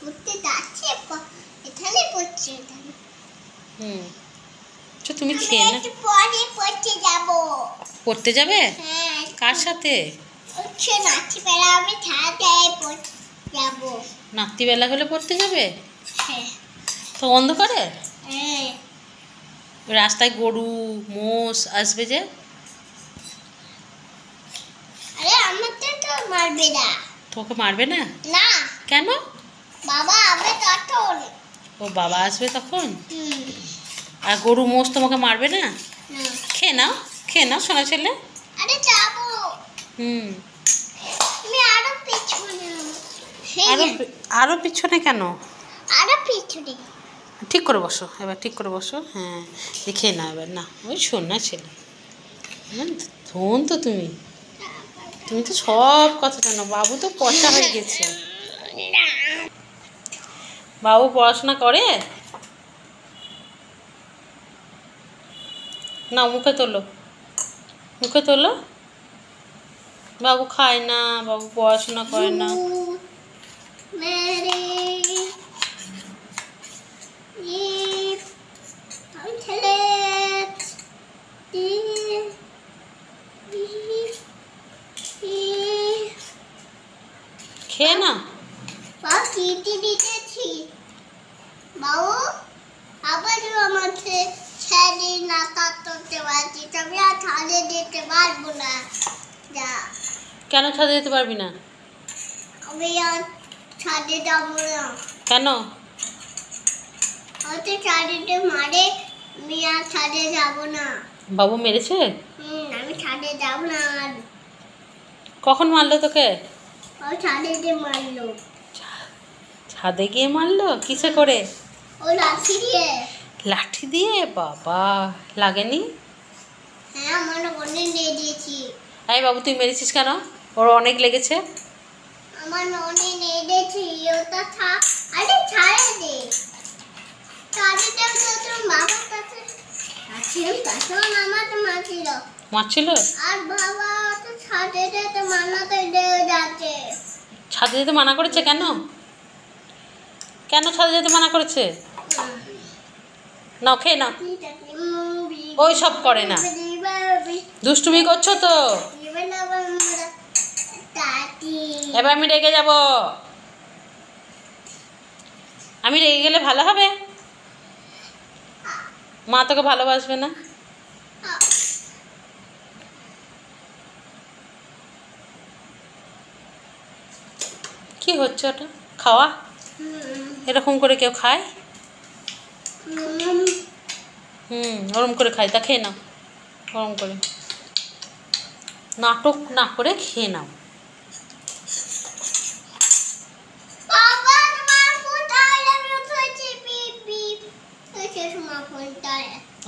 পড়তে যাচ্ছে, এখানে পড়ছে। তুমি খেয়ে না, পরে পড়তে যাব। পড়তে যাবে? হ্যাঁ। কার সাথে? রাত্রিবেলা আমি ছাদে পড়তে যাব। রাত্রিবেলা হলে পড়তে যাবে? হ্যাঁ। তো অন্ধকারে? হ্যাঁ। রাস্তায় গরু মোষ আসবে যে। আরে আমাকে তো মারবে না। তোকে মারবে না? না। কেন? বাবা আসবে তখন। ও বাবা আসবে তখন? আর গরু মোষ তোমাকে মারবে না? খেয়ে নাও, খেয়ে নাও সোনা ছেলে। আরে যাবো। তুমি আরো পিছনে। আরো পিছনে কেন? আরো পিছনে। ঠিক করে বসো, এবার ঠিক করে বসো। হ্যাঁ, দেখে না এবার, না ওই সোনা ছেলে। ধন তো তুমি তো সব কথা জানো। বাবু তো পচা হয়ে গেছে। বাবু পড়াশোনা করে না? মুখে তোলো, মুখে তোলো। বাবু খায় না, বাবু পড়াশোনা করে না। খেয়ে না। বাবু আবার আমাকে ছেড়ে না থাকতে পারছি, তবে আর ছাদে যেতে পারবো না। যা। কেন ছাদে যেতে পারবি না? আমি আর ছাদে যাবো না। কেন? হয়তো ছাদেতে মারে, আমি আর ছাদে যাবো না। বাবু মেরেছে? আমি ছাদে যাবো না আর। কখন মারলো তোকে? ও ছাদে গিয়ে মারলো। ছাদে গিয়ে মারলো? কিসে করে? ও লাঠি দিয়ে। লাঠি দিয়ে? বাবা, লাগেনি? হ্যাঁ, আমার অনেক লেগেছি। এই বাবু, তুই মেরেছিস কেন? ওর অনেক লেগেছে। আমার অনেক লেগেছি। ওটা আরে ছাড়ে দে। ছাড়ে দে তো তোর বাবার কাছে। মামা তো মারছিল। মারছিল? আর বাবা তো ছাদে যেতে মানা তো যাচ্ছে। ছাদে যেতে মানা করেছে কেন? কেন ছাদে যেতে মানা করেছে? নাও, খেয়ে নাও। ওই সব করে না, দুষ্টুমি করছো তো। এবার আমি রেগে যাব। আমি রেগে গেলে ভালো হবে? মা তোকে ভালোবাসবে না। কি হচ্ছে ওটা? খাওয়া? এরকম করে কেউ খায়? ওরম করে খাই, তা খেয়ে নাও। ওরম করে নাটক না করে খেয়ে নাও।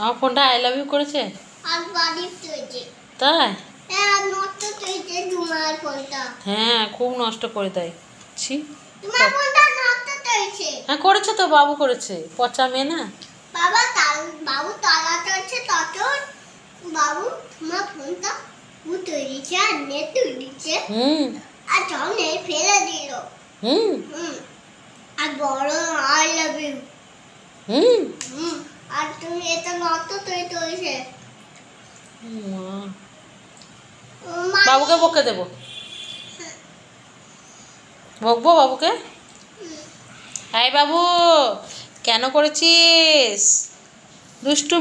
আমার ফোনটা আই লাভ ইউ করেছে? তাই? হ্যাঁ, খুব নষ্ট করে দেয়। হ্যাঁ, করেছে তো, বাবু করেছে। পচা মেয়ে না। বাবু তালা চলছে তখন বাবু তোমার ফোনটা তৈরিছে আর নেট তৈরিছে। আর যখন ফেলে দিল। আর বড় আই লাভ ইউ। আর তুমি এটা নষ্ট তৈরি হয়েছে। বাবুকে বকে দেবো। বকবো বাবুকে? এই বাবু, কেন করেছিস দুষ্টু?